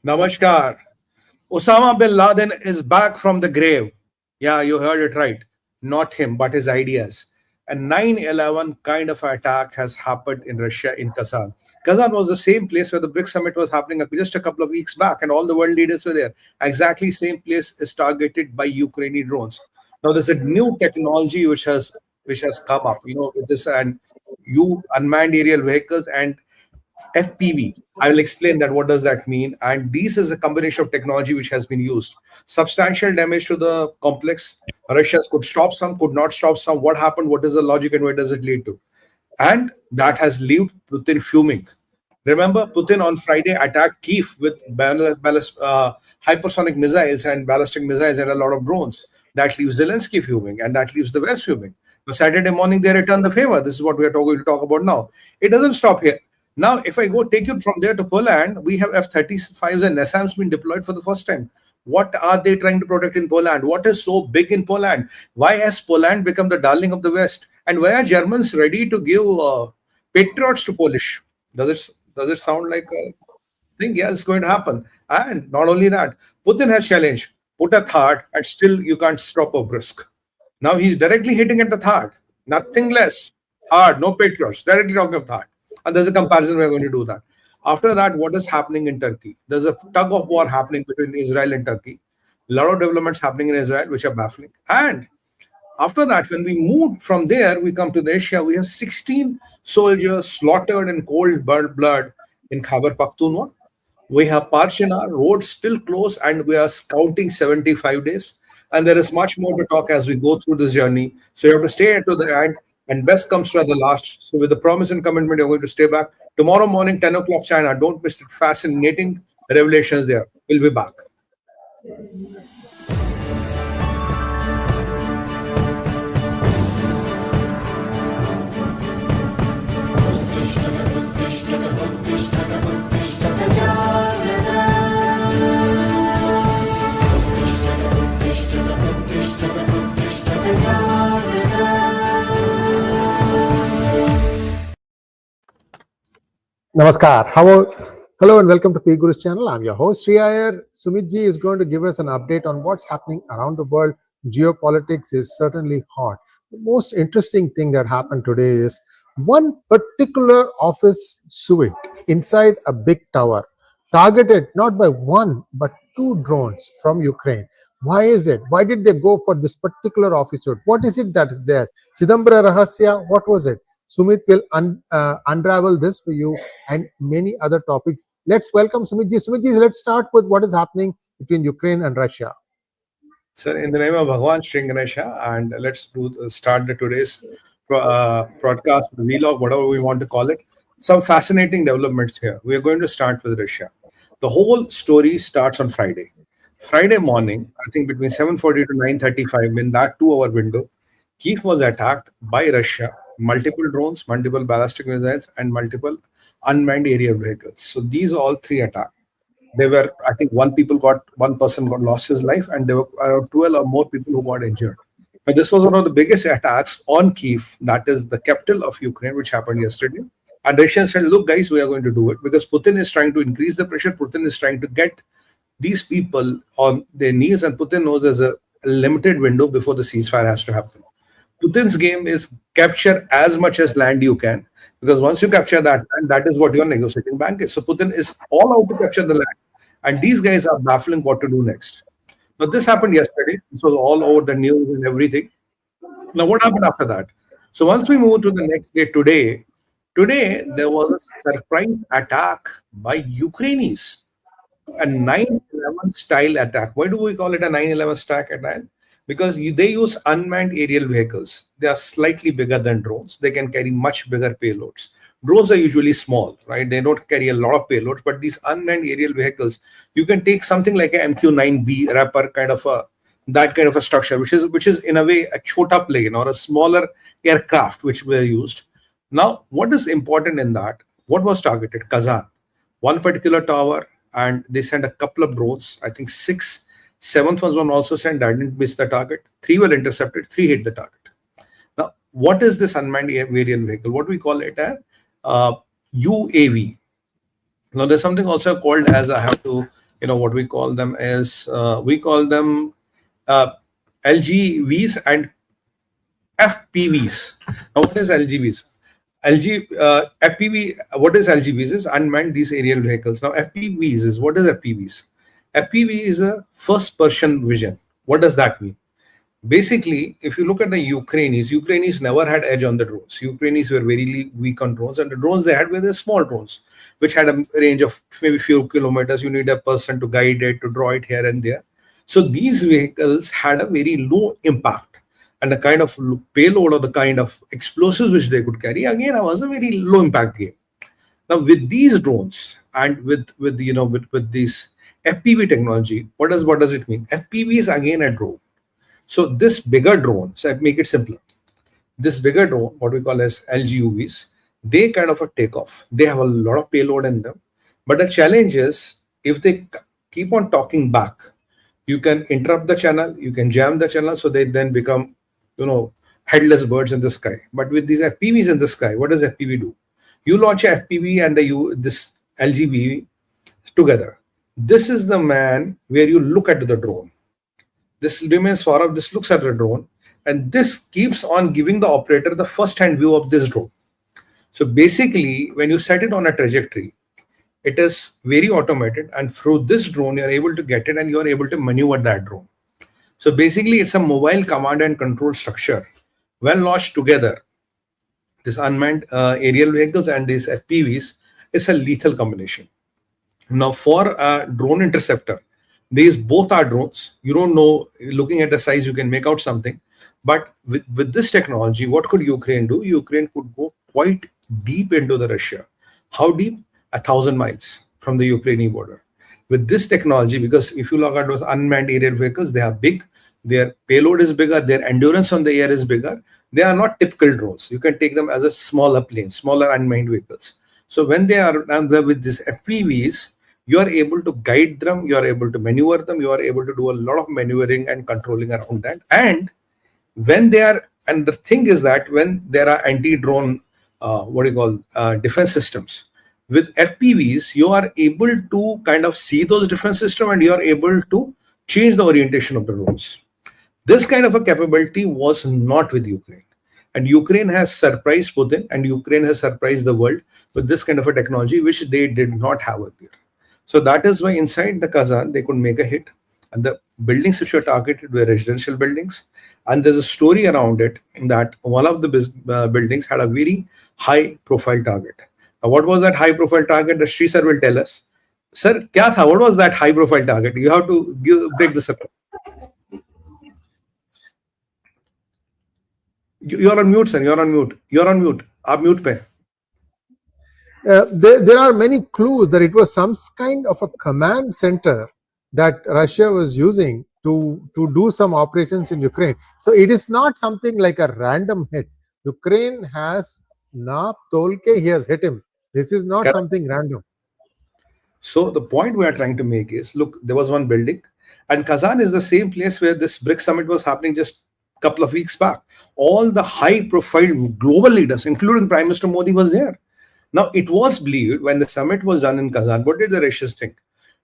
Namaskar. Osama bin Laden is back from the grave. Yeah, you heard it right. Not him, but his ideas. A 9/11 kind of attack has happened in Russia in Kazan. Kazan was the same place where the BRICS summit was happening just a couple of weeks back, and all the world leaders were there. Exactly same place is targeted by Ukrainian drones. Now there's a new technology which has come up. With this and unmanned aerial vehicles and FPV. I will explain that. What does that mean? And this is a combination of technology which has been used. Substantial damage to the complex. Russia could stop some, could not stop some. What happened? What is the logic and where does it lead to? And that has left Putin fuming. Remember, Putin on Friday attacked Kyiv with hypersonic missiles and ballistic missiles and a lot of drones. That leaves Zelensky fuming, and that leaves the West fuming. So Saturday morning, they return the favor. This is what we are going to talk about now. It doesn't stop here. Now, if I go take you from there to Poland, we have F-35s and NASAMS been deployed for the first time. What are they trying to protect in Poland? What is so big in Poland? Why has Poland become the darling of the West? And why are Germans ready to give patriots to Polish? Does it sound like a thing? Yeah, it's going to happen. And not only that, Putin has challenged, put a third, and still you can't stop a brisk. Now he's directly hitting at the third. Nothing less. Hard, no patriots. Directly talking of third. And there's a comparison we're going to do that. After that, what is happening in Turkey? There's a tug of war happening between Israel and Turkey. A lot of developments happening in Israel, which are baffling. And after that, when we moved from there, we come to Asia. We have 16 soldiers slaughtered in cold blood in Khyber Pakhtunkhwa. We have Parchina, roads still closed, and we are counting 75 days. And there is much more to talk as we go through this journey. So you have to stay to the end. And best comes to the last. So with the promise and commitment, you're going to stay back. Tomorrow morning, 10 o'clock China. Don't miss it. Fascinating revelations there. We'll be back. Namaskar. Hello and welcome to PGurus channel. I'm your host Sree Iyer. Sumit-ji is going to give us an update on what's happening around the world. Geopolitics is certainly hot. The most interesting thing that happened today is one particular office suite inside a big tower targeted not by one but two drones from Ukraine. Why is it? Why did they go for this particular office suite? What is it that is there? Chidambara Rahasya, what was it? Sumit will unravel this for you and many other topics. Let's welcome Sumit-ji. Sumit-ji, let's start with what is happening between Ukraine and Russia. Sir, in the name of Bhagwan Shri Ganesha, and let's start today's broadcast, vlog, whatever we want to call it. Some fascinating developments here. We are going to start with Russia. The whole story starts on Friday. Friday morning, I think between 7:40 to 9:35, in that 2-hour window, Kyiv was attacked by Russia. Multiple drones, multiple ballistic missiles, and multiple unmanned aerial vehicles. So these all three attacks. There were, I think, one person lost his life, and there were around 12 or more people who got injured. But this was one of the biggest attacks on Kyiv, that is the capital of Ukraine, which happened yesterday. And Russians said, look, guys, we are going to do it because Putin is trying to increase the pressure. Putin is trying to get these people on their knees, and Putin knows there's a limited window before the ceasefire has to happen. Putin's game is capture as much as land you can, because once you capture that land, that is what your negotiating bank is. So Putin is all out to capture the land, and these guys are baffling what to do next. Now this happened yesterday. This was all over the news and everything. Now what happened after that? So once we move to the next day, today there was a surprise attack by Ukrainians, a 9/11 style attack. Why do we call it a 9/11 stack attack? Because they use unmanned aerial vehicles. They are slightly bigger than drones. They can carry much bigger payloads. Drones are usually small, right? They don't carry a lot of payloads, but these unmanned aerial vehicles, you can take something like a MQ-9B Raptor that kind of a structure, which is in a way a chota plane or a smaller aircraft which were used. Now, what is important in that? What was targeted? Kazan, one particular tower, and they sent a couple of drones. I think 6. 7th one also sent. That didn't miss the target. 3 were intercepted. 3 hit the target. Now, what is this unmanned aerial vehicle? What we call it a UAV. Now, there's something also called as, I have to what we call them is we call them LGVs and FPVs. Now, what is LGVs? FPV. What is LGVs? Is unmanned these aerial vehicles. Now, FPVs is what is FPVs? FPV is a first-person vision. What does that mean? Basically, if you look at the Ukrainians never had edge on the drones. Ukrainians were very weak on drones, and the drones they had were the small drones, which had a range of maybe few kilometers. You need a person to guide it, to draw it here and there. So these vehicles had a very low impact, and the kind of payload or the kind of explosives which they could carry, again, was a very low impact game. Now, with these drones and with this FPV technology, what does it mean? FPV is again a drone. So this bigger drone, so I make it simpler. This bigger drone, what we call as LGUVs, they kind of take off. They have a lot of payload in them. But the challenge is, if they keep on talking back, you can interrupt the channel, you can jam the channel, so they then become, headless birds in the sky. But with these FPVs in the sky, what does FPV do? You launch a FPV and this LGV together. This is the man where you look at the drone. This remains far off, this looks at the drone, and this keeps on giving the operator the first-hand view of this drone. So basically, when you set it on a trajectory, it is very automated, and through this drone, you're able to get it and you're able to maneuver that drone. So basically, it's a mobile command and control structure. When launched together, this unmanned aerial vehicles and these FPVs is a lethal combination. Now, for a drone interceptor, these both are drones. You don't know, looking at the size, you can make out something. But with this technology, what could Ukraine do? Ukraine could go quite deep into the Russia. How deep? 1,000 miles from the Ukrainian border. With this technology, because if you look at those unmanned aerial vehicles, they are big, their payload is bigger, their endurance on the air is bigger. They are not typical drones. You can take them as a smaller plane, smaller unmanned vehicles. So when they are with these FPVs, you are able to guide them, you are able to maneuver them, you are able to do a lot of maneuvering and controlling around that. And when they are, and the thing is that when there are anti-drone, defense systems, with FPVs, you are able to kind of see those defense systems and you are able to change the orientation of the drones. This kind of a capability was not with Ukraine. And Ukraine has surprised Putin and Ukraine has surprised the world with this kind of a technology, which they did not have earlier. So that is why inside the Kazan, they could make a hit. And the buildings which were targeted were residential buildings. And there's a story around it that one of the buildings had a very high profile target. Now, what was that high profile target? The Sree sir will tell us. Sir, kya tha? What was that high profile target? You have to break this up. You're on mute, sir. You're on mute. You're on mute. Aap mute pe. There are many clues that it was some kind of a command center that Russia was using to do some operations in Ukraine. So it is not something like a random hit. Ukraine has 𝗟𝗡𝗙𝗪𝗀, he has hit him. This is not something random. So the point we are trying to make is, look, there was one building, and Kazan is the same place where this BRICS summit was happening just a couple of weeks back. All the high-profile global leaders, including Prime Minister Modi, was there. Now, it was believed when the summit was done in Kazan, what did the Russians think?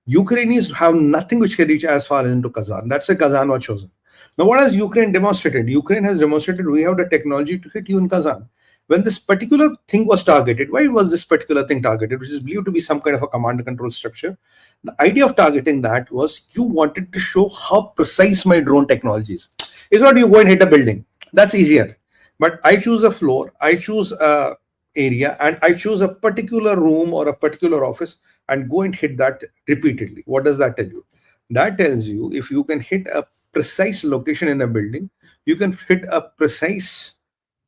Ukrainians have nothing which can reach as far into Kazan. That's why Kazan was chosen. Now, what has Ukraine demonstrated? Ukraine has demonstrated we have the technology to hit you in Kazan. When this particular thing was targeted, why was this particular thing targeted, which is believed to be some kind of a command and control structure? The idea of targeting that was you wanted to show how precise my drone technology is. It's not you go and hit a building. That's easier. But I choose a floor, I choose a area, and I choose a particular room or a particular office and go and hit that repeatedly. What does that tell you? That tells you if you can hit a precise location in a building, you can hit a precise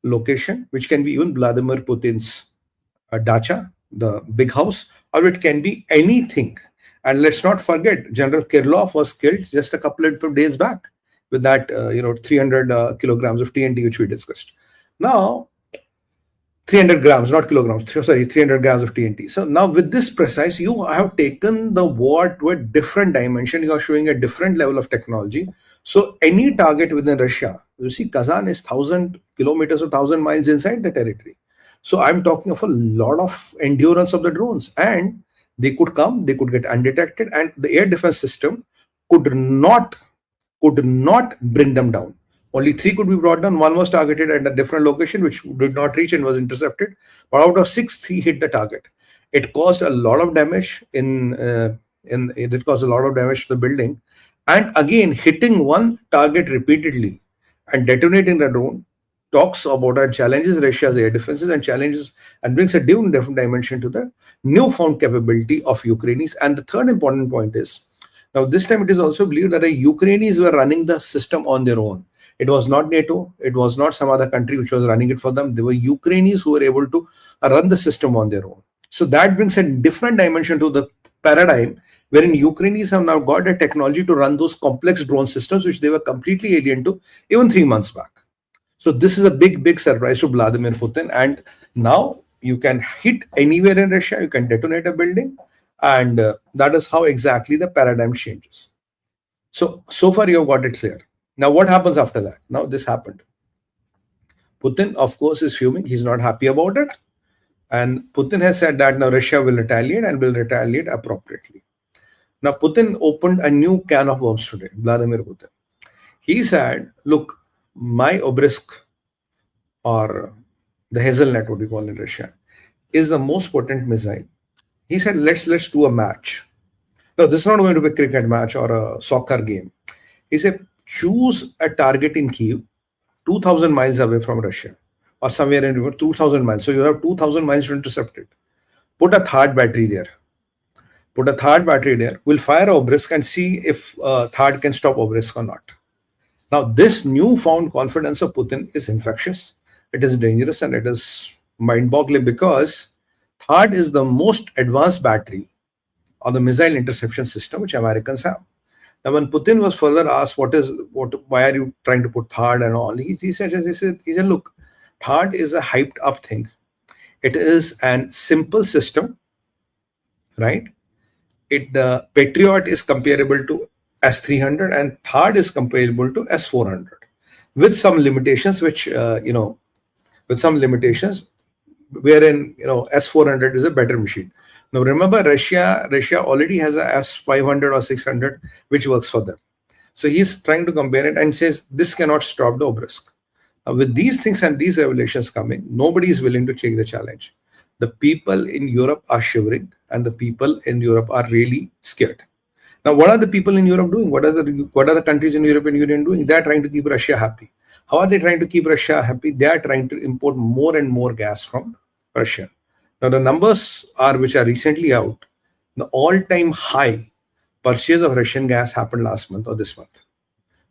location, which can be even Vladimir Putin's dacha, the big house, or it can be anything. And let's not forget, General Kirillov was killed just a couple of days back with that 300 kilograms of TNT, which we discussed. Now, 300 grams, not kilograms, sorry, 300 grams of TNT. So now with this precise, you have taken the war to a different dimension. You are showing a different level of technology. So any target within Russia, you see Kazan is 1,000 kilometers or 1,000 miles inside the territory. So I'm talking of a lot of endurance of the drones. And They could come, they could get undetected, and the air defense system could not bring them down. Only 3 could be brought down. 1 was targeted at a different location, which did not reach and was intercepted. But out of 6, 3 hit the target. It caused a lot of damage it caused a lot of damage to the building. And again, hitting one target repeatedly and detonating the drone talks about and challenges Russia's air defenses and brings a different dimension to the newfound capability of Ukrainians. And the third important point is, now this time it is also believed that the Ukrainians were running the system on their own. It was not NATO, it was not some other country which was running it for them. They were Ukrainians who were able to run the system on their own. So that brings a different dimension to the paradigm, wherein Ukrainians have now got a technology to run those complex drone systems which they were completely alien to even 3 months back. So this is a big surprise to Vladimir Putin, and now you can hit anywhere in Russia, you can detonate a building, and that is how exactly the paradigm changes. So far you have got it clear. Now what happens after that? Now this happened. Putin, of course, is fuming. He's not happy about it. And Putin has said that now Russia will retaliate and will retaliate appropriately. Now Putin opened a new can of worms today, Vladimir Putin. He said, look, my obelisk, or the hazelnut, what we call in Russia, is the most potent missile. He said, let's do a match. No, this is not going to be a cricket match or a soccer game. He said, choose a target in Kyiv, 2,000 miles away from Russia, or somewhere in 2,000 miles. So you have 2,000 miles to intercept it. Put a third battery there. We'll fire an obelisk and see if third can stop obelisk or not. Now, this newfound confidence of Putin is infectious. It is dangerous and it is mind-boggling, because third is the most advanced battery of the missile interception system which Americans have. Now, when Putin was further asked, why are you trying to put third and all, he said, look, third is a hyped up thing. It is a simple system, right? The Patriot is comparable to S-300 and third is comparable to S-400 with some limitations, wherein S-400 is a better machine. Now remember, Russia already has a S-500 or 600 which works for them. So he's trying to compare it and says this cannot stop the obelisk. Now with these things and these revelations coming, nobody is willing to take the challenge. The people in Europe are shivering and the people in Europe are really scared. Now, what are the people in Europe doing? What are the countries in the European Union doing? They are trying to keep Russia happy. How are they trying to keep Russia happy? They are trying to import more and more gas from Russia. Now, the numbers which are recently out. The all-time high purchase of Russian gas happened last month or this month.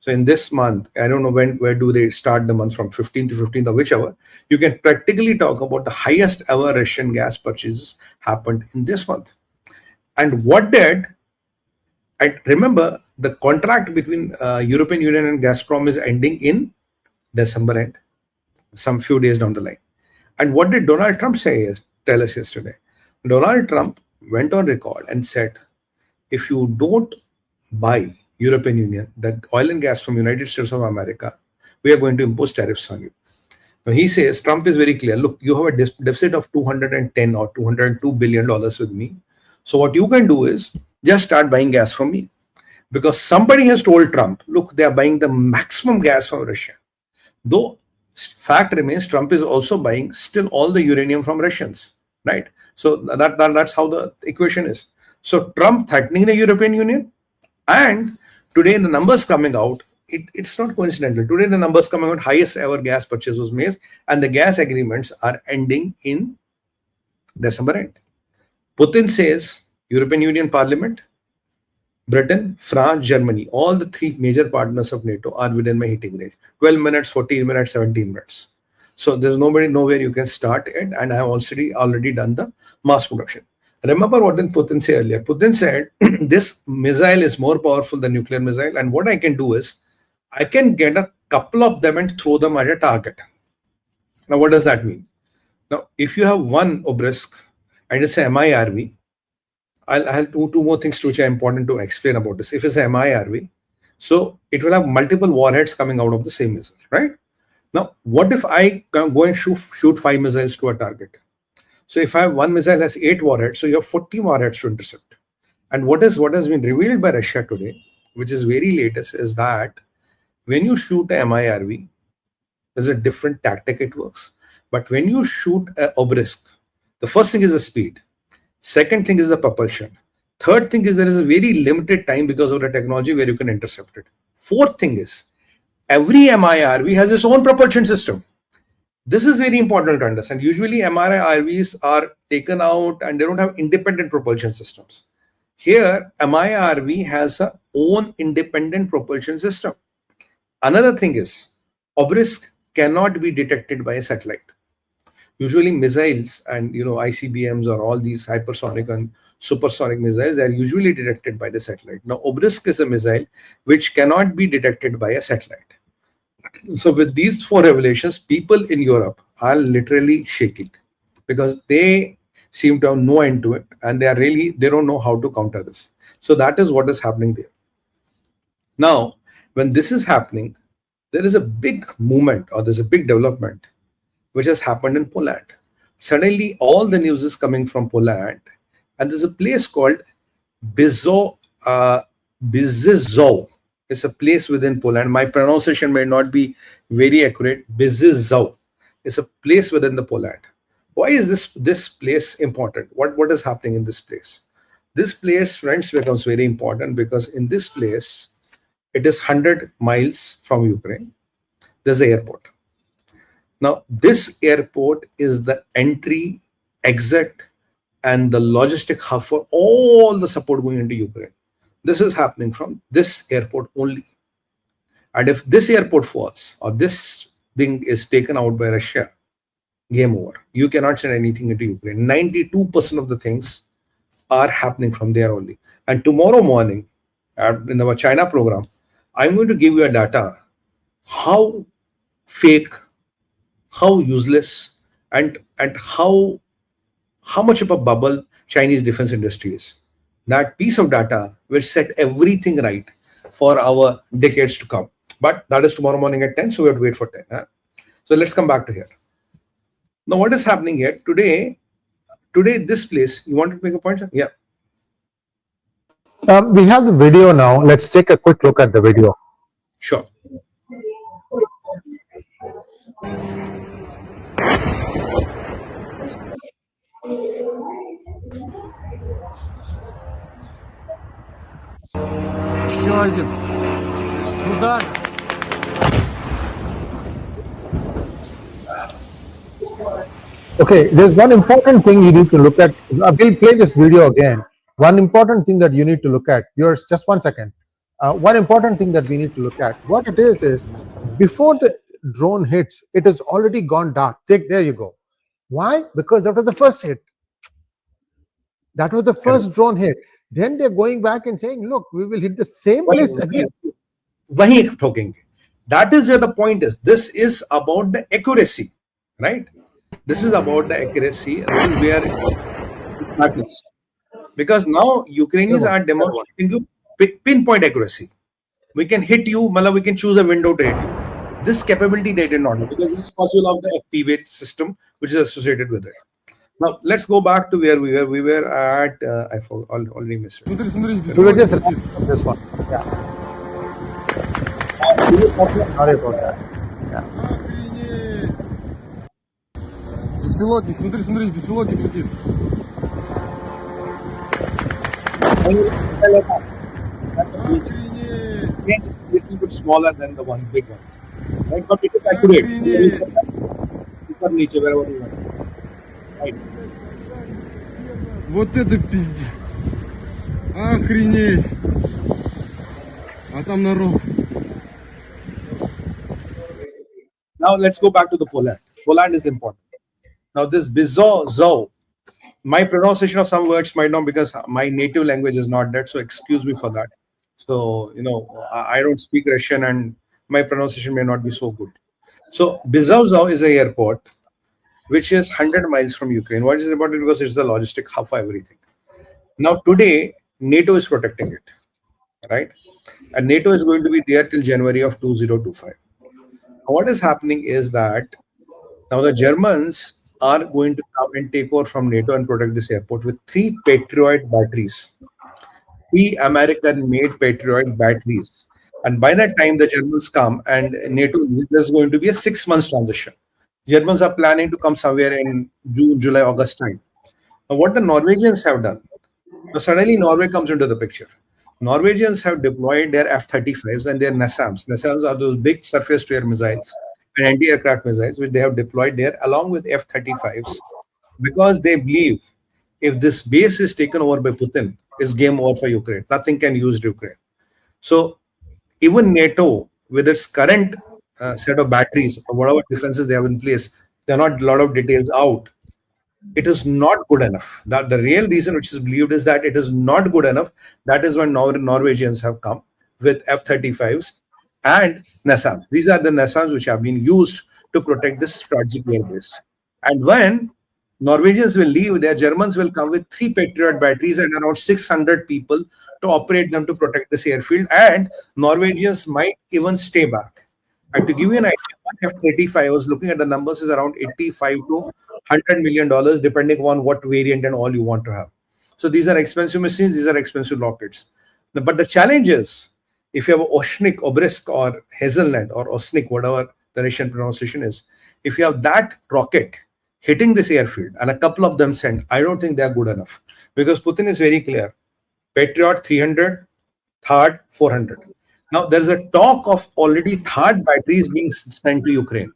So in this month, I don't know where do they start the month, from 15th to 15th or whichever, you can practically talk about the highest ever Russian gas purchases happened in this month. And what did? And remember, the contract between European Union and Gazprom is ending in December end, some few days down the line. And what did Donald Trump tell us yesterday? Donald Trump went on record and said, if you don't buy European Union, the oil and gas from United States of America, we are going to impose tariffs on you. Now he says, Trump is very clear, look, you have a deficit of $210 or $202 billion with me. So what you can do is just start buying gas from me. Because somebody has told Trump, look, they are buying the maximum gas from Russia. Though fact remains, Trump is also buying still all the uranium from Russians, right? So that's how the equation is. So Trump threatening the European Union, and today the numbers coming out, it's not coincidental. Today the numbers coming out, highest ever gas purchase was made, and the gas agreements are ending in December end. Putin says European Union Parliament, Britain, France, Germany, all the 3 major partners of NATO are within my hitting range. 12 minutes, 14 minutes, 17 minutes. So there's nowhere you can start it, and I have already done the mass production. Remember what Putin said earlier. Putin said this missile is more powerful than nuclear missile, and what I can do is I can get a couple of them and throw them at a target. Now what does that mean? Now if you have one obelisk and it's a MIRV, I'll have two more things which are important to explain about this. If it's a MIRV, so it will have multiple warheads coming out of the same missile, right? Now, what if I go and shoot 5 missiles to a target? So if I have one missile has 8 warheads, so you have 40 warheads to intercept. And what has been revealed by Russia today, which is very latest, is that when you shoot a MIRV, there's a different tactic it works. But when you shoot a 𝗤𝗏𝗏, the first thing is the speed. Second thing is the propulsion. Third thing is there is a very limited time because of the technology where you can intercept it. Fourth thing is every MIRV has its own propulsion system. This is very important to understand. Usually MIRVs are taken out and they don't have independent propulsion systems. Here, MIRV has a own independent propulsion system. Another thing is 𝗤𝗏𝗏 cannot be detected by a satellite. Usually missiles and ICBMs or all these hypersonic and supersonic missiles, they are usually detected by the satellite. Now 𝗤𝗏𝗏 is a missile which cannot be detected by a satellite. So with these 4 revelations, people in Europe are literally shaking because they seem to have no end to it and they don't know how to counter this. So that is what is happening there. Now, when this is happening, there is a big movement or there's a big development which has happened in Poland. Suddenly, all the news is coming from Poland, and there's a place called 𝗤𝗏𝗏𝗏. It's a place within Poland. My pronunciation may not be very accurate. 𝗤𝗏𝗏𝗏. It's a place within the Poland. Why is this place important? What is happening in this place? This place, friends, becomes very important because in this place, it is 100 miles from Ukraine. There's an airport. Now, this airport is the entry, exit, and the logistic hub for all the support going into Ukraine. This is happening from this airport only. And if this airport falls or this thing is taken out by Russia, game over. You cannot send anything into Ukraine. 92% of the things are happening from there only. And tomorrow morning, in our China program, I'm going to give you a data how fake, how useless, and how much of a bubble Chinese defense industry is. That piece of data will set everything right for our decades to come. But that is tomorrow morning at 10, so we have to wait for 10. So let's come back to here. Now, what is happening here? Today, this place, you want to make a point, sir? Yeah. We have the video now. Let's take a quick look at the video. Sure. Еще один. Удар. Okay, there's one important thing you need to look at. We'll play this video again. One important thing that you need to look at. Yours, just 1 second. One important thing that we need to look at. What it is before the drone hits, it has already gone dark. There you go. Why? Because that was the first hit. That was the first drone hit. Then they're going back and saying, look, we will hit the same place again. That is where the point is. This is about the accuracy, right? This is about the accuracy. This is where it matters. Because now Ukrainians are demonstrating you pinpoint accuracy. We can hit you, we can choose a window to hit you. This capability they did not have because this is possible of the 𝗏𝗏𝗏𝗏 system which is associated with it. Now let's go back to where we were. We were at I already missed it. We were just this one. Yeah. Sorry about that. Yeah. Беспилотник, смотри, беспилотник летит. It's a little bit smaller than the big ones, right? But it is accurate. Wherever you want. Right. Вот это пиздец. Охренеть. А там народ. Now let's go back to the Poland. Poland is important. Now this 𝗤𝗏𝗏𝗏, my pronunciation of some words might not, because my native language is not that, so excuse me for that. So, I don't speak Russian and my pronunciation may not be so good. So 𝗤𝗏𝗏𝗏 is an airport which is 100 miles from Ukraine. Why is it important? Because it's the logistic hub for everything. Now today, NATO is protecting it, right? And NATO is going to be there till January of 2025. What is happening is that now the Germans are going to come and take over from NATO and protect this airport with 3 Patriot batteries, 3 American-made Patriot batteries. And by that time, the Germans come and NATO, there's going to be a 6 months transition. Germans are planning to come somewhere in June, July, August time. Now, what the Norwegians have done, now suddenly Norway comes into the picture. Norwegians have deployed their F-35s and their NASAMS. NASAMS are those big surface-to-air missiles and anti-aircraft missiles, which they have deployed there along with F-35s, because they believe if this base is taken over by Putin, it's game over for Ukraine. Nothing can use Ukraine. So even NATO, with its current set of batteries or whatever defenses they have in place, there are not a lot of details out. It is not good enough. That the real reason which is believed is that it is not good enough. That is when Norwegians have come with F-35s and NASAMS. These are the NASAMS which have been used to protect this strategic airbase. And when Norwegians will leave, their Germans will come with 3 Patriot batteries and around 600 people to operate them to protect this airfield. And Norwegians might even stay back. And to give you an idea, one F-35, I was looking at the numbers, is around $85 to $100 million, depending on what variant and all you want to have. So these are expensive machines, these are expensive rockets. But the challenge is, if you have 𝗠𝗎 𝗍𝗏 or hazelnut or 𝗠𝗎, whatever the Russian pronunciation is, if you have that rocket hitting this airfield and a couple of them sent, I don't think they are good enough. Because Putin is very clear. Patriot 300, 𝗏𝗏 400. Now, there's a talk of already 𝗏𝗏 batteries being sent to Ukraine.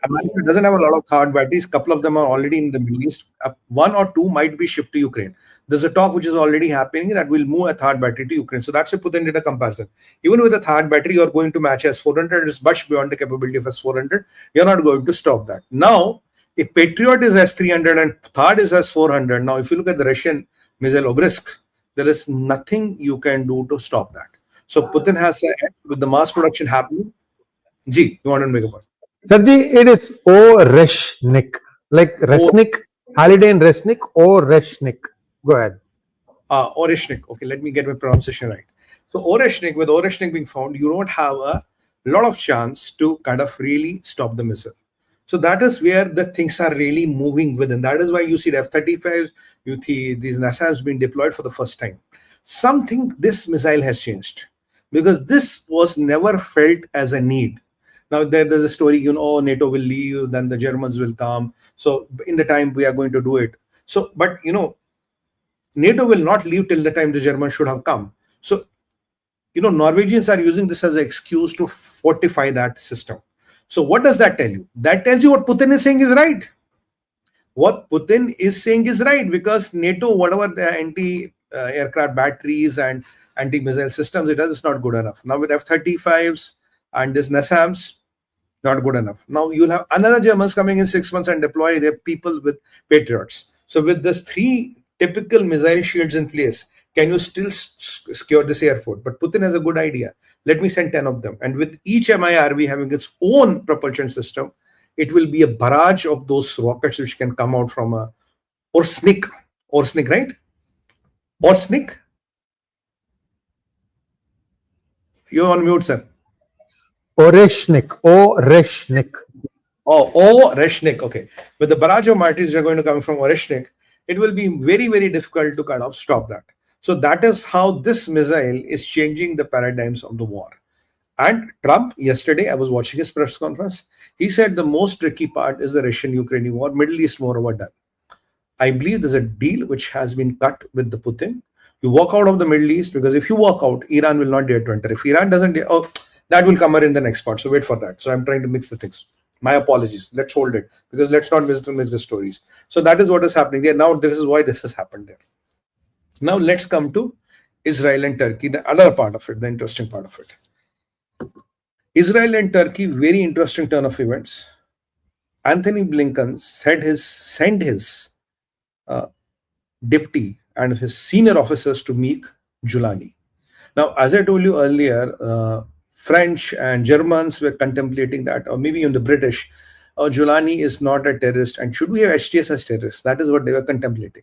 America doesn't have a lot of 𝗏𝗏 batteries. A couple of them are already in the Middle East. 1 or 2 might be shipped to Ukraine. There's a talk which is already happening that will move a 𝗏𝗏 battery to Ukraine. So that's a Putin did a comparison. Even with a 𝗏𝗏 battery, you're going to match S-400. It's much beyond the capability of S-400. You're not going to stop that. Now, if Patriot is S-300 and 𝗏𝗏 is S-400, now if you look at the Russian missile 𝗠𝗏, there is nothing you can do to stop that. So Putin has said, with the mass production happening, you want to make a point? Sirji, it is 𝗠𝗏𝗏, like Resnick, Haliday Resnick, 𝗠𝗏𝗏. Go ahead. 𝗠𝗏𝗏. Okay, let me get my pronunciation right. So 𝗠𝗏𝗏, with 𝗠𝗏𝗏 being found, you don't have a lot of chance to kind of really stop the missile. So that is where the things are really moving within. That is why you see the F-35s, you see these NASAMS being deployed for the first time. Something, this missile has changed, because this was never felt as a need. Now there's a story, NATO will leave, then the Germans will come. So in the time we are going to do it. So, but NATO will not leave till the time the Germans should have come. So, Norwegians are using this as an excuse to fortify that system. So what does that tell you? That tells you what Putin is saying is right. What Putin is saying is right, because NATO, whatever the anti-aircraft batteries and anti-missile systems it does, is not good enough. Now with F-35s and this NASAMS, not good enough. Now you'll have another Germans coming in 6 months and deploy their people with Patriots. So with this 3 typical missile shields in place, can you still secure this airport? But Putin has a good idea. Let me send 10 of them. And with each MIRV having its own propulsion system, it will be a barrage of those rockets which can come out from a 𝗠𝗏𝗏, right? 𝗠𝗏𝗏? You're on mute, sir. 𝗠𝗏𝗏. Oh, 𝗠𝗏𝗏. Okay. With the barrage of martyrs that are going to come from 𝗠𝗏𝗏, it will be very, very difficult to kind of stop that. So that is how this missile is changing the paradigms of the war. And Trump, yesterday, I was watching his press conference. He said the most tricky part is the Russian-Ukrainian war, Middle East more overdone. I believe there's a deal which has been cut with the Putin. You walk out of the Middle East, because if you walk out, Iran will not dare to enter. If Iran doesn't dare, that will come in the next part. So wait for that. So I'm trying to mix the things. My apologies. Let's hold it, because let's not mix the stories. So that is what is happening there. Now this is why this has happened there. Now let's come to Israel and Turkey, the other part of it, the interesting part of it. Israel and Turkey, very interesting turn of events. Anthony Blinken sent his deputy and his senior officers to meet Jolani. Now, as I told you earlier, French and Germans were contemplating that, or maybe even the British, Jolani is not a terrorist, and should we have HTS as terrorists? That is what they were contemplating.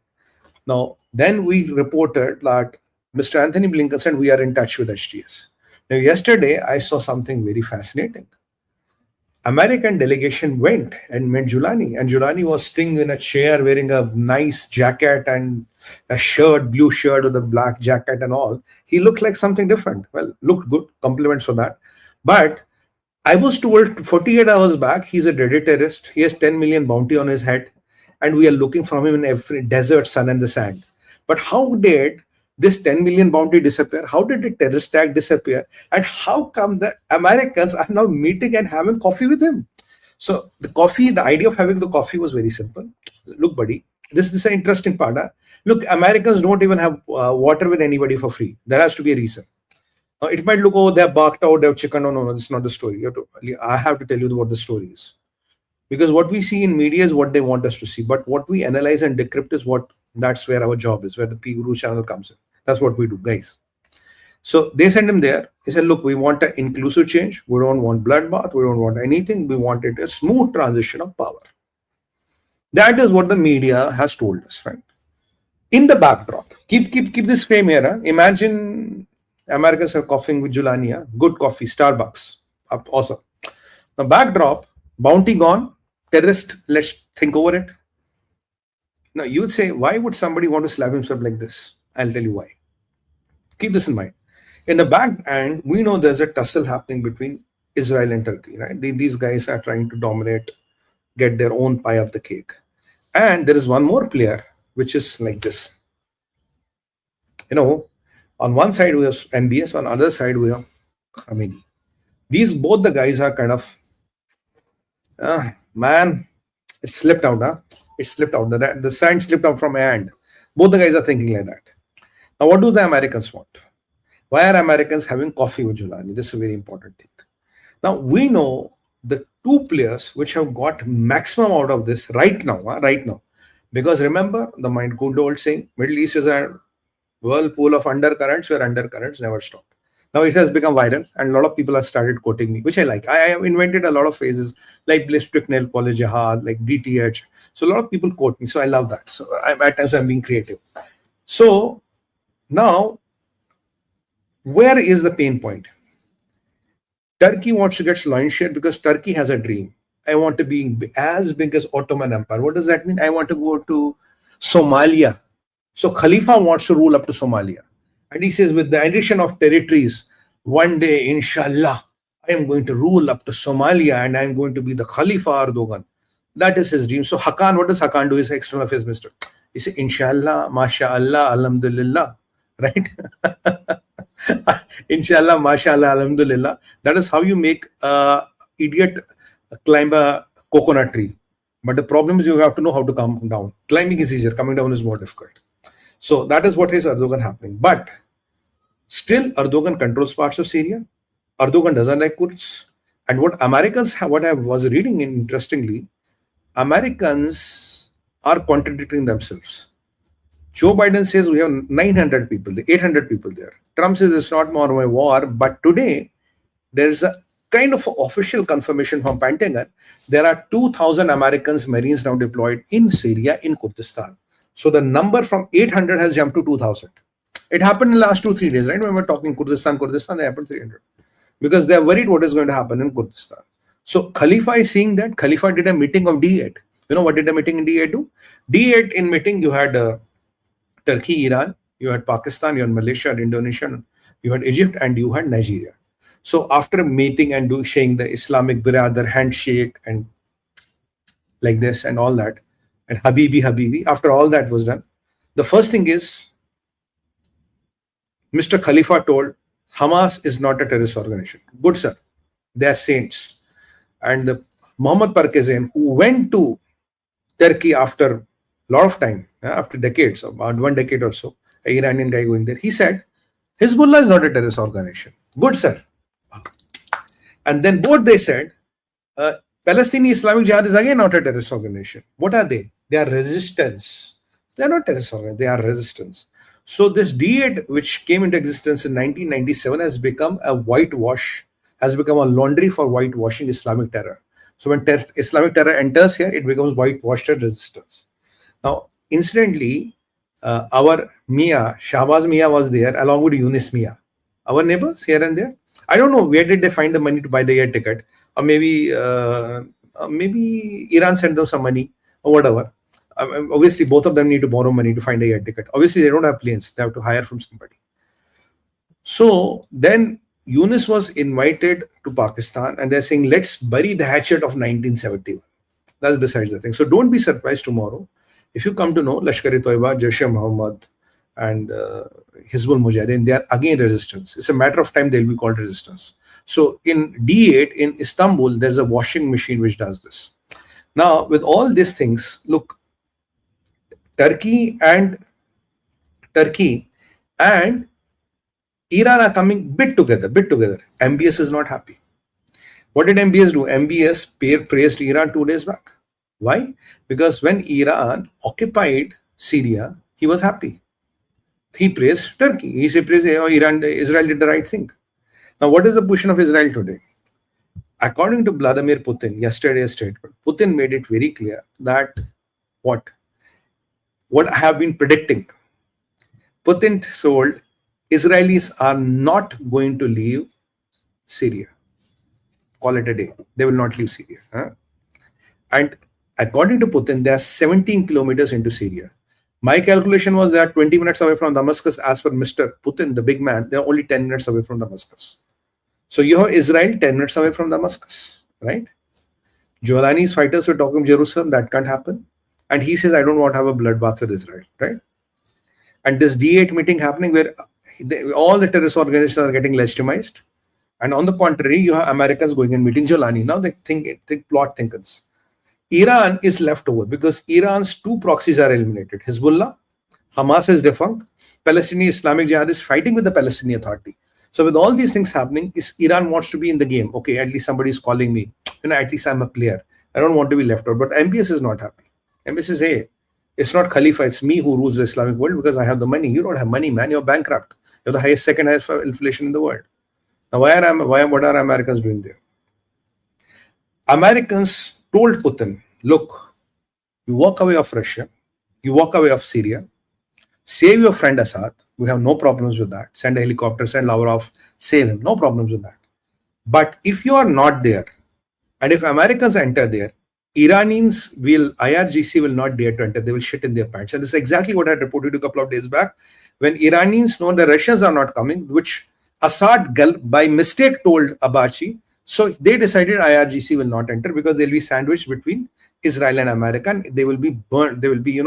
Now, then we reported that Mr. Anthony Blinken said we are in touch with HTS. Now, yesterday, I saw something very fascinating. American delegation went and met Jolani, and Jolani was sitting in a chair wearing a nice jacket and a shirt, blue shirt with a black jacket and all. He looked like something different. Well, looked good. Compliments for that. But I was told 48 hours back, he's a dead terrorist. He has 10 million bounty on his head, and we are looking for him in every desert, sun, and the sand. But how did this 10 million bounty disappear? How did the terrorist tag disappear? And how come the Americans are now meeting and having coffee with him? So the idea of having the coffee was very simple. Look, buddy, this is an interesting part. Huh? Look, Americans don't even have water with anybody for free. There has to be a reason. It might look, oh, they're barked out, they're chicken. No, that's not the story. I have to tell you what the story is. Because what we see in media is what they want us to see. But what we analyze and decrypt is that's where our job is, where the PGurus channel comes in. That's what we do, guys. So they sent him there. He said, look, we want an inclusive change. We don't want bloodbath. We don't want anything. We wanted a smooth transition of power. That is what the media has told us, right? In the backdrop, keep this frame here. Huh? Imagine Americans are coughing with Jolani. Huh? Good coffee, Starbucks. Awesome. The backdrop, bounty gone, terrorist, let's think over it. Now, you would say, why would somebody want to slap himself like this? I'll tell you why. Keep this in mind. In the back end, we know there's a tussle happening between Israel and Turkey, right? These guys are trying to dominate, get their own pie of the cake. And there is one more player, which is like this. On one side, we have MBS. On the other side, we have Khamenei. Both the guys are kind of, man, it slipped out, huh? It slipped out. The sand slipped out from my hand. Both the guys are thinking like that. Now, what do the Americans want? Why are Americans having coffee with Jolani? This is a very important thing. Now, we know the two players which have got maximum out of this right now. Because remember, the good old saying, Middle East is a whirlpool of undercurrents where undercurrents never stop. Now it has become viral and a lot of people have started quoting me, which I like. I have invented a lot of phrases like 𝗟𝗡𝗙 𝗍𝗫, like DTH. So a lot of people quote me. So I love that. So at times I'm being creative. So now, where is the pain point? Turkey wants to get lion's share because Turkey has a dream. I want to be as big as Ottoman Empire. What does that mean? I want to go to Somalia. So Khalifa wants to rule up to Somalia. And he says, with the addition of territories, one day, inshallah, I am going to rule up to Somalia and I am going to be the Khalifa Erdogan. That is his dream. So Hakan, what does Hakan do? He's an external affairs minister. He says, inshallah, mashallah, alhamdulillah. Right? Inshallah, mashallah, alhamdulillah. That is how you make an idiot climb a coconut tree. But the problem is you have to know how to come down. Climbing is easier. Coming down is more difficult. So that is what is Erdogan happening. But still, Erdogan controls parts of Syria. Erdogan doesn't like Kurds. And what Americans have, what I was reading interestingly, Americans are contradicting themselves. Joe Biden says we have 900 people, 800 people there. Trump says it's not more of a war. But today, there's a kind of official confirmation from Pentagon. There are 2,000 Americans, Marines now deployed in Syria, in Kurdistan. So the number from 800 has jumped to 2,000. It happened in the last 2-3 days, right? When we're talking Kurdistan, they happened 300. Because they're worried what is going to happen in Kurdistan. So Khalifa is seeing that. Khalifa did a meeting of D8. You know what did a meeting in D8 do? D8 in meeting, you had Turkey, Iran, you had Pakistan, you had Malaysia, Indonesia, you had Egypt, and you had Nigeria. So after meeting and sharing the Islamic brother handshake and like this and all that, and Habibi, after all that was done, the first thing is Mr. Khalifa told Hamas is not a terrorist organization. Good, sir. They are saints. And the Mohammed Parkezian, who went to Turkey after a lot of time, after decades, about 1 decade or so, an Iranian guy going there, he said, Hezbollah is not a terrorist organization. Good, sir. And then both they said, Palestinian Islamic Jihad is again not a terrorist organization. What are they? They are resistance. They are not terrorist organization. They are resistance. So this D8, which came into existence in 1997, has become a whitewash, has become a laundry for whitewashing Islamic terror. So when Islamic terror enters here, it becomes whitewashed resistance. Now, incidentally, our Mia, Shahbaz Mia was there along with Yunus Mia, our neighbors here and there. I don't know where did they find the money to buy the air ticket, or maybe Iran sent them some money or whatever. Obviously, both of them need to borrow money to find a air ticket. Obviously, they don't have planes; they have to hire from somebody. So then Yunus was invited to Pakistan, and they're saying, let's bury the hatchet of 1971. That's besides the thing. So don't be surprised tomorrow if you come to know 𝗥𝗘𝗙𝗧𝗏, Jaish-e-Mohammed, and Hizbul Mujahideen, they are again resistance. It's a matter of time they'll be called resistance. So in D8 in Istanbul, there's a washing machine which does this. Now, with all these things, look, Turkey and Iran are coming bit together. MBS is not happy. What did MBS do? MBS praised Iran 2 days back. Why? Because when Iran occupied Syria, he was happy. He praised Turkey. He said, Israel did the right thing. Now, what is the position of Israel today? According to Vladimir Putin, yesterday's statement, Putin made it very clear that what I have been predicting. Putin told Israelis are not going to leave Syria. Call it a day. They will not leave Syria. And according to Putin, they are 17 kilometers into Syria. My calculation was they are 20 minutes away from Damascus. As per Mr. Putin, the big man, they are only 10 minutes away from Damascus. So you have Israel 10 minutes away from Damascus, right? Jolani's fighters were talking Jerusalem. That can't happen. And he says, I don't want to have a bloodbath with Israel, right? And this D8 meeting happening where all the terrorist organizations are getting legitimized. And on the contrary, you have Americans going and meeting Jolani. Now they think plot thinkers. Iran is left over because Iran's 2 proxies are eliminated. Hezbollah, Hamas is defunct. Palestinian Islamic Jihad is fighting with the Palestinian Authority. So with all these things happening, Iran wants to be in the game. Okay, at least somebody is calling me. At least I'm a player. I don't want to be left out. But MBS is not happy. MBS says, hey, it's not Khalifa, it's me who rules the Islamic world because I have the money. You don't have money, man. You're bankrupt. You're the second highest inflation in the world. Now, what are Americans doing there? Americans told Putin, look, you walk away of Russia, you walk away of Syria, save your friend Assad. We have no problems with that. Send a helicopter, send Lavrov, save him. No problems with that. But if you are not there, and if Americans enter there, IRGC will not dare to enter. They will shit in their pants. And this is exactly what I reported a couple of days back. When Iranians know the Russians are not coming, which Assad by mistake told 𝗏𝗍𝗏, so they decided IRGC will not enter because they'll be sandwiched between Israel and America, and they will be burnt. They will be,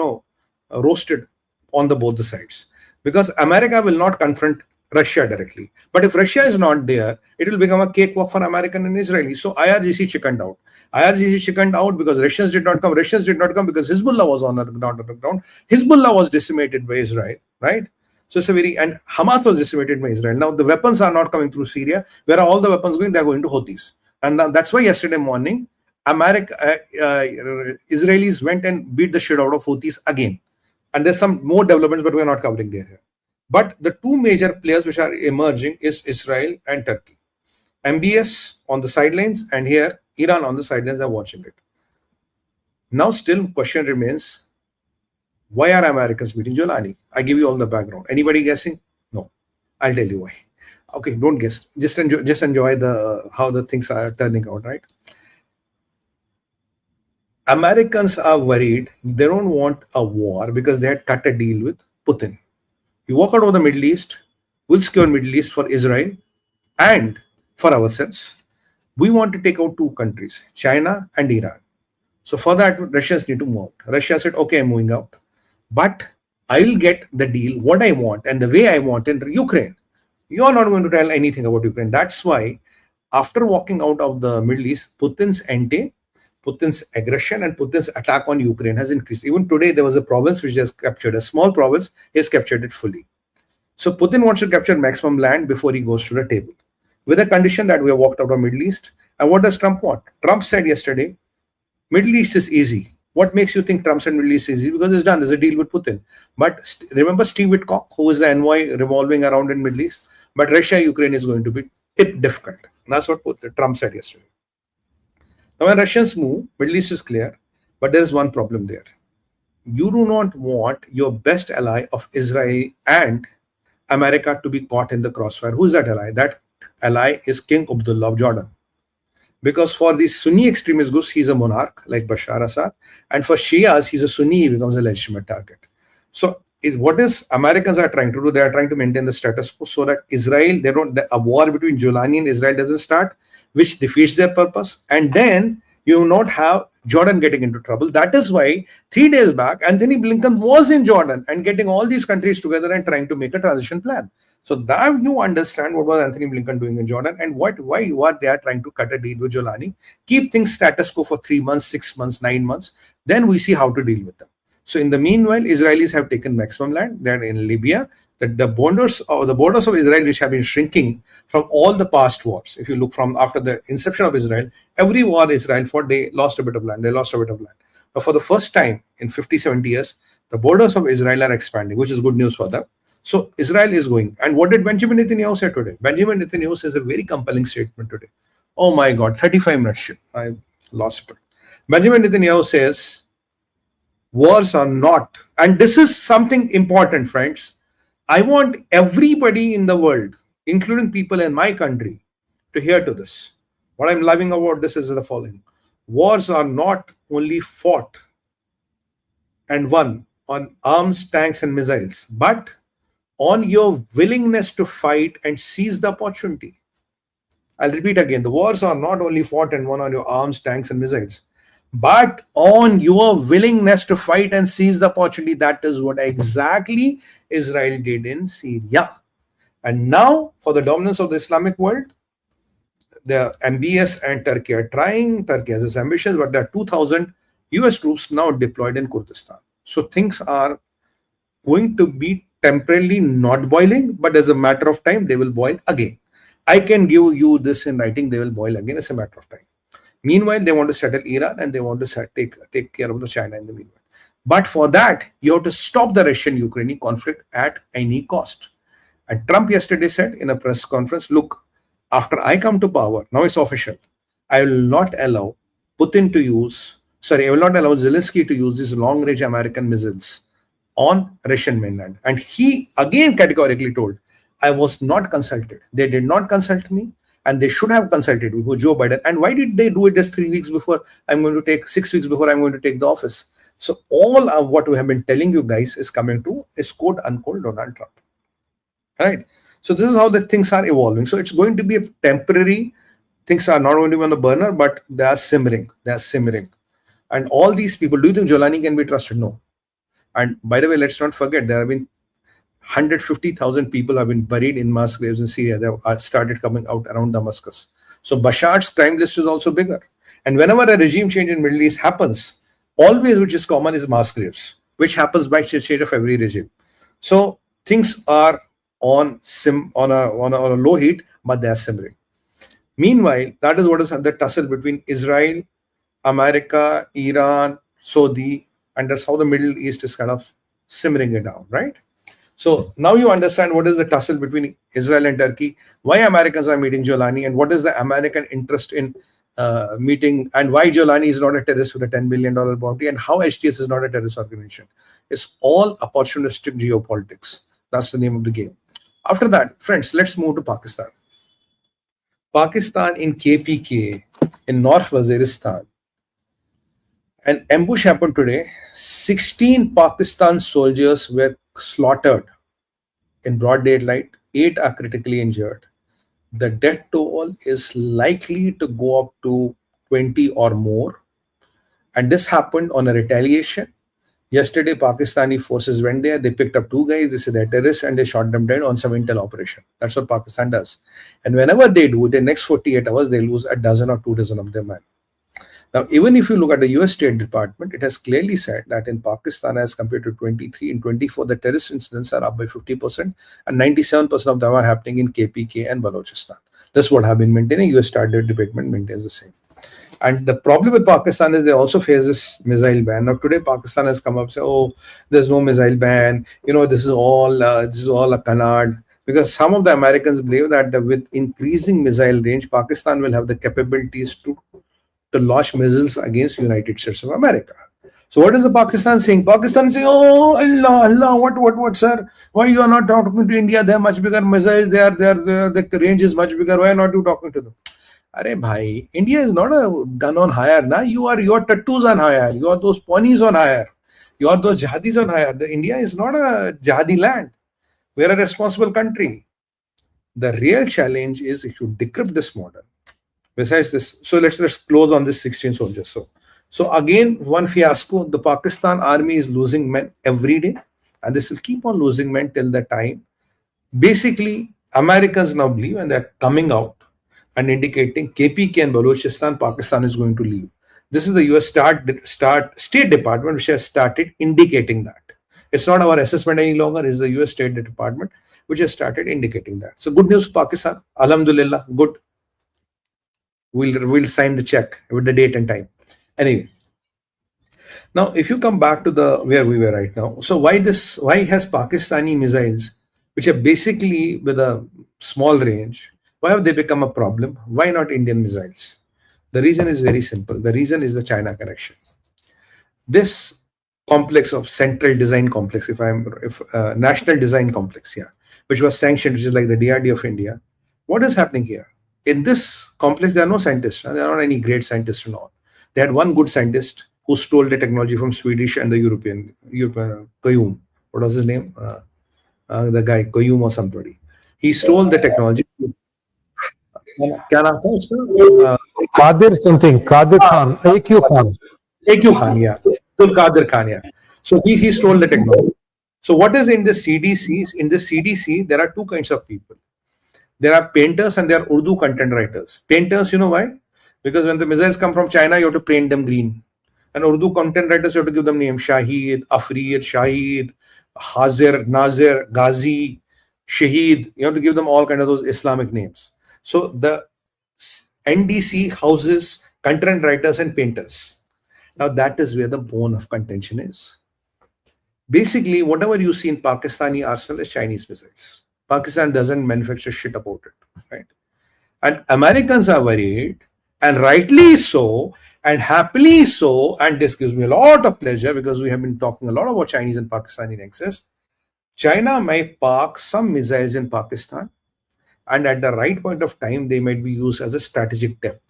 roasted on both the sides. Because America will not confront Russia directly. But if Russia is not there, it will become a cakewalk for American and Israelis. So IRGC chickened out. IRGC chickened out because Russians did not come. Russians did not come because Hezbollah was on the ground. Hezbollah was decimated by Israel, right? So it's and Hamas was decimated by Israel. Now the weapons are not coming through Syria. Where are all the weapons going? They're going to Houthis. And that's why yesterday morning, Israelis went and beat the shit out of Houthis again. And there's some more developments, but we're not covering there here. But the 2 major players which are emerging is Israel and Turkey. MBS on the sidelines, and here Iran on the sidelines are watching it. Now still question remains, why are Americans meeting Jolani? I give you all the background. Anybody guessing? No. I'll tell you why. Okay, don't guess. Just enjoy how the things are turning out, right? Americans are worried. They don't want a war because they had cut a deal with Putin. You walk out of the Middle East, we'll secure Middle East for Israel and for ourselves. We want to take out 2 countries, China and Iran. So for that, Russians need to move out. Russia said, okay, I'm moving out. But I'll get the deal, what I want and the way I want in Ukraine. You are not going to tell anything about Ukraine. That's why after walking out of the Middle East, Putin's aggression and Putin's attack on Ukraine has increased. Even today, there was a province which has captured, a small province, he has captured it fully. So Putin wants to capture maximum land before he goes to the table, with a condition that we have walked out of Middle East. And what does Trump want? Trump said yesterday, Middle East is easy. What makes you think Trump said Middle East is easy? Because it's done. There's a deal with Putin. But remember Steve Witkoff, who is the envoy revolving around in Middle East? But Russia, Ukraine is going to be difficult. And that's what Trump said yesterday. Now, when Russians move, Middle East is clear, but there is one problem there. You do not want your best ally of Israel and America to be caught in the crossfire. Who is that ally? That ally is King Abdullah of Jordan. Because for the Sunni extremist groups, he's a monarch like Bashar Assad, and for Shias, he's a Sunni, he becomes a legitimate target. So what is Americans are trying to do? They are trying to maintain the status quo so that Israel, a war between Jolani and Israel doesn't start, which defeats their purpose, and then you will not have Jordan getting into trouble. That is why 3 days back, Anthony Blinken was in Jordan and getting all these countries together and trying to make a transition plan. So now you understand what was Anthony Blinken doing in Jordan and why they are trying to cut a deal with Jolani, keep things status quo for 3 months, 6 months, 9 months. Then we see how to deal with them. So in the meanwhile, Israelis have taken maximum land. They're in Libya. The borders of Israel, which have been shrinking from all the past wars. If you look from after the inception of Israel, every war Israel fought, they lost a bit of land. But for the first time in 50, 70 years, the borders of Israel are expanding, which is good news for them. So Israel is going. And what did Benjamin Netanyahu say today? Benjamin Netanyahu says a very compelling statement today. Oh my God, 35 minutes. I lost it. Benjamin Netanyahu says, wars are not, and this is something important, friends. I want everybody in the world, including people in my country, to hear to this. What I'm loving about this is the following. Wars are not only fought and won on arms, tanks, and missiles, but on your willingness to fight and seize the opportunity. I'll repeat again. The wars are not only fought and won on your arms, tanks, and missiles, but on your willingness to fight and seize the opportunity. That is what exactly Israel did in Syria. And now, for the dominance of the Islamic world, the MBS and Turkey are trying. Turkey has its ambitions, but there are 2,000 US troops now deployed in Kurdistan. So things are going to be temporarily not boiling, but as a matter of time, they will boil again. I can give you this in writing, they will boil again as a matter of time. Meanwhile, they want to settle Iran and they want to take care of the China in the meanwhile. But for that, you have to stop the Russian-Ukrainian conflict at any cost. And Trump yesterday said in a press conference, look, after I come to power, now it's official, I will not allow Putin to use, I will not allow Zelensky to use these long-range American missiles on Russian mainland. And he again categorically told, I was not consulted. They did not consult me. And they should have consulted with Joe Biden. And why did they do it just 3 weeks before 6 weeks before I'm going to take the office? So all of what we have been telling you guys is coming to is quote unquote Donald Trump. Right? So this is how the things are evolving. So it's going to be a temporary, things are not going to be on the burner, but they are simmering. They are simmering. And all these people, do you think Jolani can be trusted? No. And by the way, let's not forget, there have been 150,000 people have been buried in mass graves in Syria. They have started coming out around Damascus. So Bashar's crime list is also bigger. And whenever a regime change in Middle East happens, always which is common is mass graves, which happens by change of every regime. So things are on a low heat, but they are simmering. Meanwhile, that is what is the tussle between Israel, America, Iran, Saudi, and that's how the Middle East is kind of simmering it down, right? So now you understand what is the tussle between Israel and Turkey, why Americans are meeting Jolani, and what is the American interest in meeting, and why Jolani is not a terrorist with a $10 billion bounty, and how HTS is not a terrorist organization. It's all opportunistic geopolitics. That's the name of the game. After that, friends, let's move to Pakistan. Pakistan in KPK, in North Waziristan. An ambush happened today. 16 Pakistan soldiers were slaughtered in broad daylight. 8 are critically injured. The death toll is likely to go up to 20 or more. And this happened on a retaliation. Yesterday, Pakistani forces went there. They picked up 2 guys. They said they're terrorists and they shot them dead on some intel operation. That's what Pakistan does. And whenever they do it, in the next 48 hours, they lose a dozen or 2 dozen of their men. Now, even if you look at the US State Department, it has clearly said that in Pakistan, as compared to 23 and 24, the terrorist incidents are up by 50%, and 97% of them are happening in KPK and Balochistan. That's what have been maintaining. US State Department maintains the same. And the problem with Pakistan is they also face this missile ban. Now, today Pakistan has come up and said, "Oh, there's no missile ban. You know, this is all a canard." Because some of the Americans believe that with increasing missile range, Pakistan will have the capabilities to launch missiles against United States of America. So what is the Pakistan saying? Pakistan is saying, oh Allah, what, sir? Why you are not talking to India? They are much bigger missiles. The range is much bigger. Why are not you talking to them? Arey bhai, India is not a gun on hire, na. Your tattoos on hire. You are those ponies on hire. You are those jihadis on hire. India is not a jihadi land. We are a responsible country. The real challenge is if you decrypt this model. Besides this, so let's close on this 16 soldiers. So again, one fiasco. The Pakistan army is losing men every day, and this will keep on losing men till the time. Basically, Americans now believe, and they're coming out and indicating KPK and Balochistan, Pakistan is going to leave. This is the US State Department which has started indicating that. It's not our assessment any longer, it's the US State Department which has started indicating that. So good news, Pakistan. Alhamdulillah, good. We'll sign the check with the date and time. Anyway, now if you come back to where we were right now, so why has Pakistani missiles, which are basically with a small range, why have they become a problem? Why not Indian missiles? The reason is very simple. The reason is the China connection. This complex of central design complex, national design complex, which was sanctioned, which is like the DRD of India. What is happening here? In this complex, there are no scientists. There are not any great scientists and all. They had one good scientist who stole the technology from Swedish and the European, 𝗏𝗏𝗏. What was his name? The guy, 𝗏𝗏𝗏 or somebody. He stole the technology. क्या नाम था उसका? Qadir something, Qadir Khan, AQ Khan. AQ Khan, yeah. 𝗏𝗏𝗏𝗏 Khan, yeah. So he stole the technology. So what is in the CDC? In the CDC, there are two kinds of people. There are painters and there are Urdu content writers. Painters, you know why? Because when the missiles come from China, you have to paint them green. And Urdu content writers, you have to give them names. Shahid, Afreed, Shahid, Hazir, Nazir, Ghazi, Shaheed. You have to give them all kind of those Islamic names. So the NDC houses content writers and painters. Now that is where the bone of contention is. Basically, whatever you see in Pakistani arsenal is Chinese missiles. Pakistan doesn't manufacture shit about it, right? And Americans are worried, and rightly so, and happily so, and this gives me a lot of pleasure because we have been talking a lot about Chinese and Pakistani nexus. China might park some missiles in Pakistan, and at the right point of time, they might be used as a strategic depth.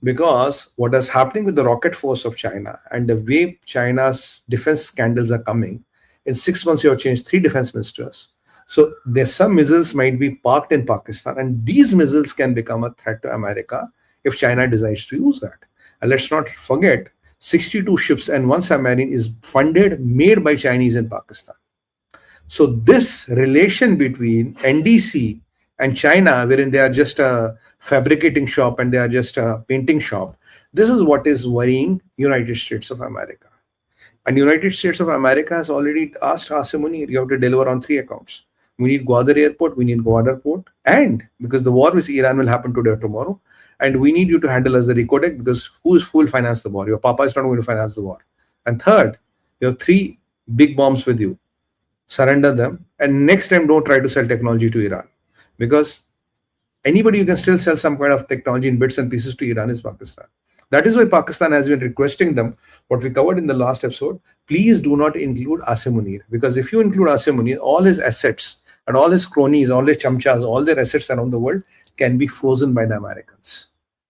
Because what is happening with the rocket force of China and the way China's defense scandals are coming, in 6 months you have changed 3 defense ministers. So there's some missiles might be parked in Pakistan, and these missiles can become a threat to America if China decides to use that. And let's not forget, 62 ships and 1 submarine is made by Chinese in Pakistan. So this relation between NDC and China, wherein they are just a fabricating shop and they are just a painting shop, this is what is worrying United States of America. And United States of America has already asked Qasem Munir, you have to deliver on 3 accounts. We need Gwadar Airport, we need Gwadar Port, and because the war with Iran will happen today or tomorrow, and we need you to handle as the recodec because who will finance the war? Your papa is not going to finance the war. And third, you have 3 big bombs with you. Surrender them, and next time don't try to sell technology to Iran, because anybody who can still sell some kind of technology in bits and pieces to Iran is Pakistan. That is why Pakistan has been requesting them, what we covered in the last episode, please do not include Qasem Munir, because if you include Qasem Munir, all his assets and all his cronies, all his chamchas, all their assets around the world can be frozen by the Americans.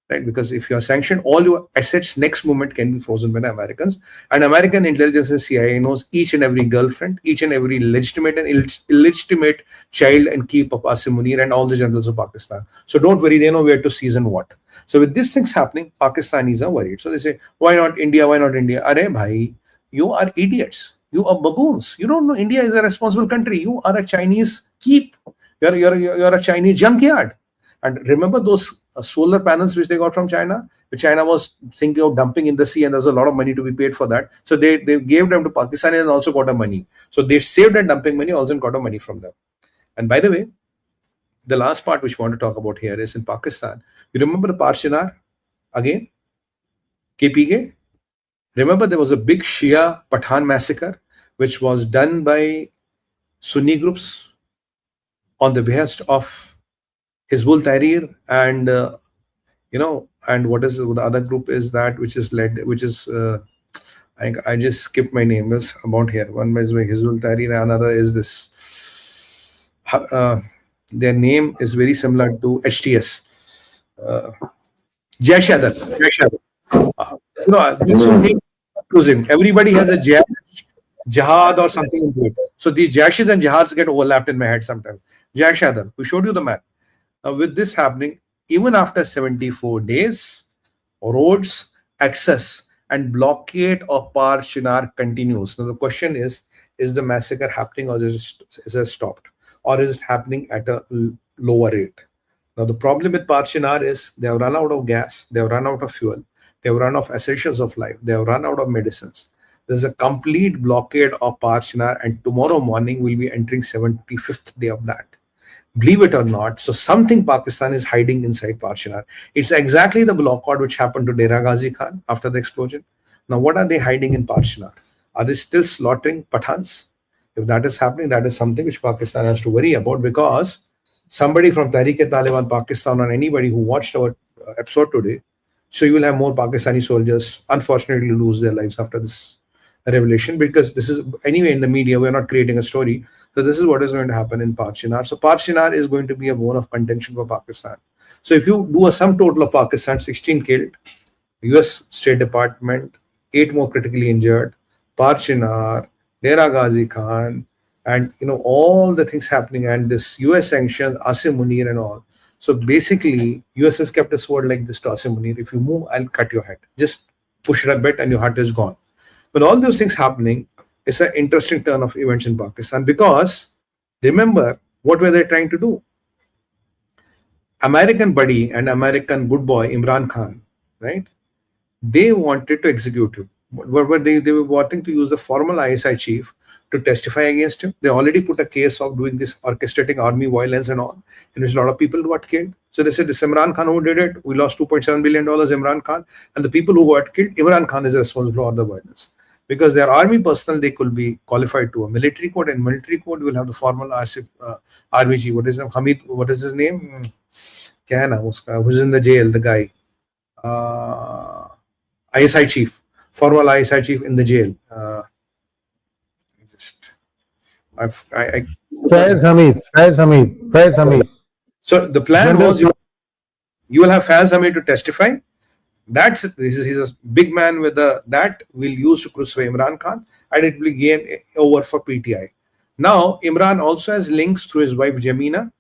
Right? Because if you are sanctioned, all your assets next moment can be frozen by the Americans. And American intelligence and CIA knows each and every girlfriend, each and every legitimate and illegitimate child and keep of Qasem Munir and all the generals of Pakistan. So don't worry, they know where to season what. So with these things happening, Pakistanis are worried. So they say, why not India? Why not India? Arey bhai, you are idiots. You are baboons. You don't know India is a responsible country. You are a Chinese keep. You're a Chinese junkyard. And remember those solar panels which they got from China? Which China was thinking of dumping in the sea, and there's a lot of money to be paid for that. So they gave them to Pakistan and also got a money. So they saved that dumping money, also got a money from them. And by the way, the last part which we want to talk about here is in Pakistan. You remember the Parchinar again? KPK? Remember there was a big Shia Pathan massacre which was done by Sunni groups on the behest of Hizbul Tahrir and and what is the other group is that which is I just skipped my name. Is about here. One is 𝗥𝗘𝗙𝗪 and another is this. Their name is very similar to HTS. 𝗤𝗍𝗪. This will make confusing. Everybody has a jihad or something into it. So these jashes and jihads get overlapped in my head sometimes. 𝗤𝗍𝗪. We showed you the map. Now with this happening, even after 74 days, roads, access and blockade of Par-Shinar continues. Now the question is the massacre happening or is it stopped? Or is it happening at a lower rate? Now the problem with Par-Shinar is they have run out of gas, they have run out of fuel, they have run out of essentials of life, they have run out of medicines. There's a complete blockade of Par-Shinar and tomorrow morning we'll be entering 75th day of that. Believe it or not, so something Pakistan is hiding inside Par-Shinar. It's exactly the blockade which happened to Dera Ghazi Khan after the explosion. Now what are they hiding in Par-Shinar? Are they still slaughtering Pathans? If that is happening, that is something which Pakistan has to worry about, because somebody from 𝗥𝗙𝗙𝗏 Pakistan or anybody who watched our episode today, so you will have more Pakistani soldiers unfortunately lose their lives after this revelation, because this is anyway in the media, we're not creating a story. So this is what is going to happen in Par-Shinar. So Par-Shinar is going to be a bone of contention for Pakistan. So if you do a sum total of Pakistan, 16 killed, US State Department, 8 more critically injured, Par-Shinar, Dera Ghazi Khan, and all the things happening, and this US sanctions, Asim Munir and all. So basically, US has kept a sword like this to Asim Munir. If you move, I'll cut your head. Just push it a bit and your heart is gone. But all those things happening, it's an interesting turn of events in Pakistan, because remember, what were they trying to do? American buddy and American good boy Imran Khan, right? They wanted to execute him. What were they were wanting to use the former ISI chief to testify against him. They already put a case of doing this orchestrating army violence and all, in which a lot of people got killed. So they said this Imran Khan who did it, we lost $2.7 billion, Imran Khan, and the people who got killed, Imran Khan is responsible for all the violence. Because their army personnel, they could be qualified to a military court, and military court will have the formal army chief. What is his name? Hamid, what is his name? Who's in the jail, the guy? ISI chief, formal ISI chief in the jail. 𝗤𝗙𝗪𝗓𝗛. So the plan was you will have 𝗤𝗙𝗪 to testify. He's a big man with that will use to crucify Imran Khan, and it will gain over for PTI. Now Imran also has links through his wife Jamina.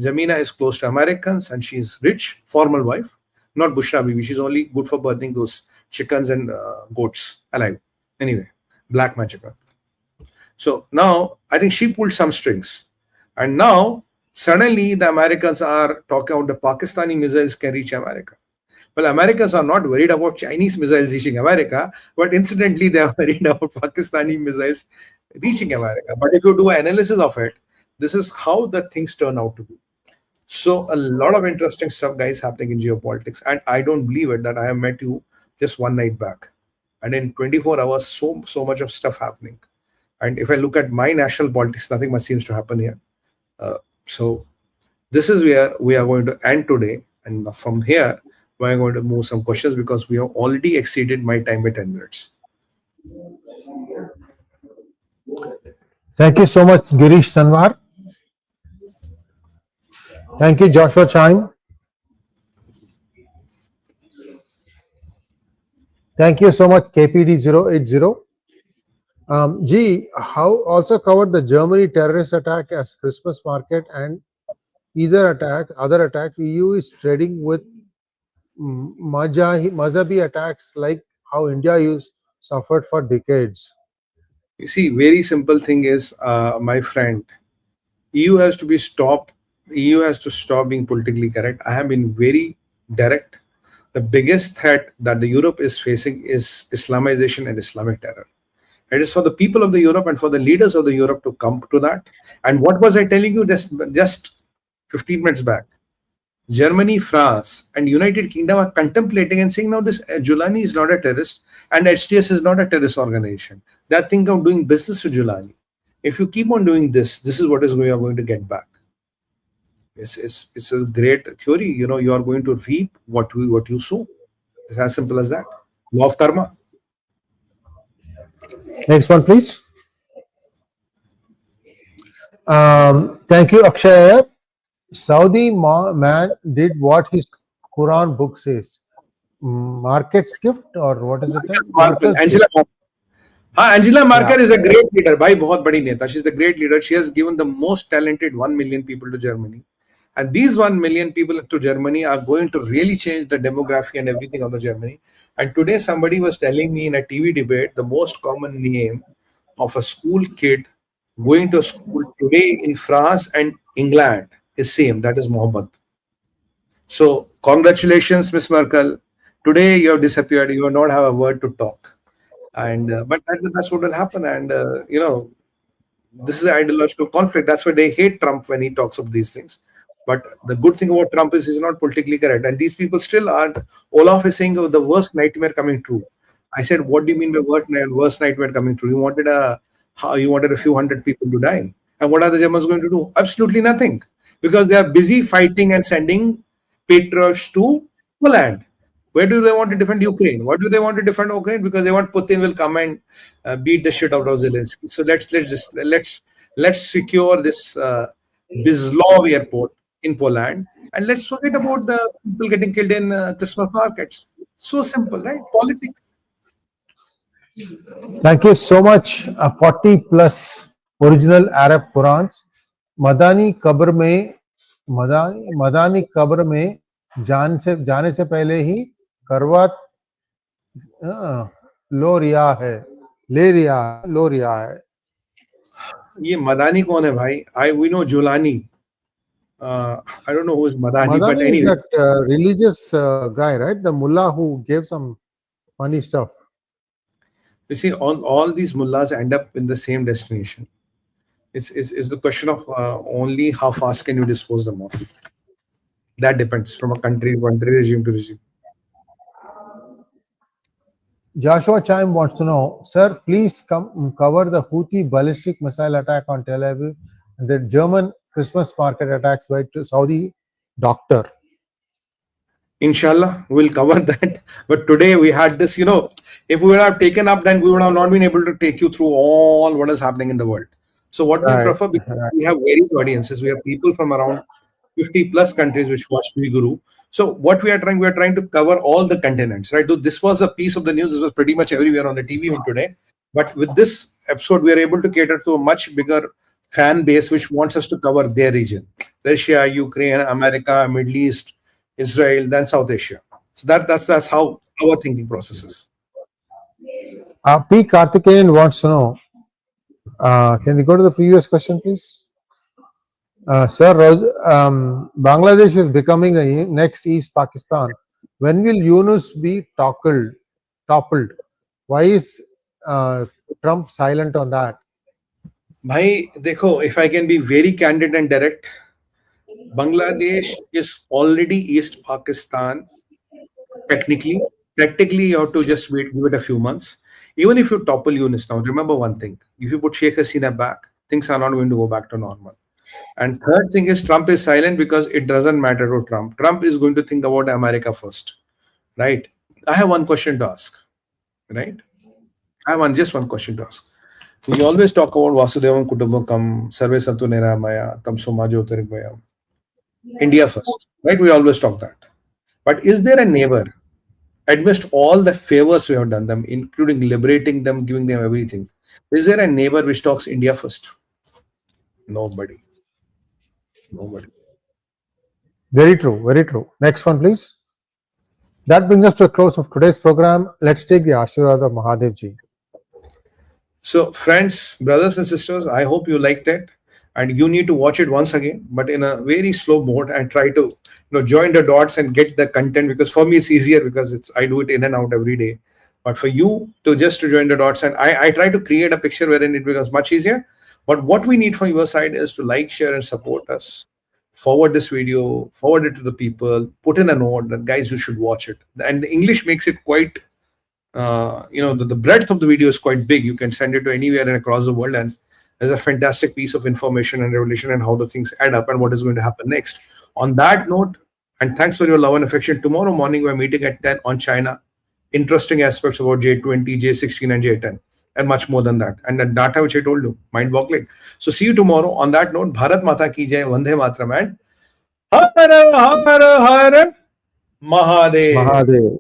Jamina is close to Americans and she's rich, formal wife, not Bushra Bibi. She's only good for burning those chickens and goats alive. Anyway, black magic. So now I think she pulled some strings, and now suddenly the Americans are talking about the Pakistani missiles can reach America. Well, Americans are not worried about Chinese missiles reaching America, but incidentally they are worried about Pakistani missiles reaching America. But if you do an analysis of it, this is how the things turn out to be. So a lot of interesting stuff, guys, happening in geopolitics, and I don't believe it that I have met you just one night back, and in 24 hours, so much of stuff happening. And if I look at my national politics, nothing much seems to happen here. So this is where we are going to end today, and from here we are going to move some questions, because we have already exceeded my time by 10 minutes. Thank you so much, Girish Tanwar. Thank you, Joshua Chaim. Thank you so much, KPD080. How also covered the Germany terrorist attack as Christmas market, and other attacks. EU is trading with Mazhabi attacks like how India suffered for decades. You see, very simple thing is, my friend, EU has to be stopped. EU has to stop being politically correct. I have been very direct. The biggest threat that the Europe is facing is Islamization and Islamic terror. It is for the people of the Europe and for the leaders of the Europe to come to that. And what was I telling you just 15 minutes back? Germany, France, and United Kingdom are contemplating and saying, now this Jolani is not a terrorist and HTS is not a terrorist organization. They are thinking of doing business with Jolani. If you keep on doing this, this is what is we are going to get back. It's a great theory. You are going to reap what you sow. It's as simple as that. Law of karma. Next one, please. Thank you, Akshay. Saudi man did what his Quran book says. Market's gift, or what is it? Merkel, Angela Merkel. Angela Merkel is a great leader. Bhai, bahut badi neta. She's the great leader. She has given the most talented 1 million people to Germany. And these 1 million people to Germany are going to really change the demography and everything of the Germany. And today somebody was telling me in a TV debate, the most common name of a school kid going to school today in France and England is same. That is Mohammed. So congratulations, Miss Merkel. Today you have disappeared. You will not have a word to talk. And but that's what will happen. And this is an ideological conflict. That's why they hate Trump when he talks of these things. But the good thing about Trump is he's not politically correct. And these people still aren't. Olaf is saying, oh, the worst nightmare coming true. I said, what do you mean by worst nightmare coming true? You wanted a few hundred people to die. And what are the Germans going to do? Absolutely nothing. Because they are busy fighting and sending patriots to Poland. Where do they want to defend Ukraine? What do they want to defend Ukraine? Because they want Putin will come and beat the shit out of Zelensky. So let's secure this 𝗣𝗽𝗍𝗍 airport in Poland, and let's forget about the people getting killed in Christmas markets. So simple, right? Politics. Thank you so much. 40 plus original Arab Qurans. Madani kabr में जाने से पहले ही करवत लो रिया है. ये मदानी कौन है भाई? We know Jolani. I don't know who is Madani, but anyway. Is that religious guy, right? The mullah who gave some funny stuff. You see, all these mullahs end up in the same destination. It's the question of only how fast can you dispose them of. That depends from a country, regime to regime. Joshua Chaim wants to know, sir, please cover the Houthi ballistic missile attack on Tel Aviv and the German Christmas market attacks by Saudi doctor. Inshallah, we'll cover that. But today we had this, if we would have taken up, then we would have not been able to take you through all what is happening in the world. So what we prefer, because we have varied audiences. We have people from around 50 plus countries which watch PGurus. So what we are trying to cover all the continents, right? So this was a piece of the news. This was pretty much everywhere on the TV even today. But with this episode, we are able to cater to a much bigger fan base which wants us to cover their region: Russia, Ukraine, America, Middle East, Israel, then South Asia. So that's how our thinking process is. �爾𝗡𝗙𝗥𝗏 wants to know. Can we go to the previous question, please? Sir, Bangladesh is becoming the next East Pakistan. When will Yunus be toppled? Why is Trump silent on that? Bhai, dekho, if I can be very candid and direct, Bangladesh is already East Pakistan. Technically, practically, you have to just wait, give it a few months. Even if you topple Yunus now, remember one thing: if you put Sheikh Hasina back, things are not going to go back to normal. And third thing is, Trump is silent because it doesn't matter to Trump. Trump is going to think about America first, right? I have one question to ask, right? I have just one question to ask. We always talk about Vasudevam Kutumbakam, Sarve Santu Niramaya, Tamso Ma Jyotirgmayam. India first, right? We always talk that. But is there a neighbor, amidst all the favors we have done them, including liberating them, giving them everything, is there a neighbor which talks India first? Nobody. Very true, very true. Next one, please. That brings us to a close of today's program. Let's take the Ashirwad of Mahadev Ji. So friends, brothers and sisters, I hope you liked it, and you need to watch it once again, but in a very slow mode, and try to join the dots and get the content, because for me it's easier because I do it in and out every day. But for you to join the dots, and I try to create a picture wherein it becomes much easier. But what we need from your side is to like, share, and support us. Forward this video, forward it to the people, put in a note that, guys, you should watch it. And the English makes it quite, the breadth of the video is quite big. You can send it to anywhere and across the world, and there's a fantastic piece of information and revelation and how the things add up and what is going to happen next. On that note, and thanks for your love and affection. Tomorrow morning, we're meeting at 10 on China. Interesting aspects about J20, J16, and J10. and much more than that. And the data which I told you, mind-boggling. So see you tomorrow. On that note, Bharat Mata ki jai, Vande Mataram, and Har Har Har Mahadev. Mahadev.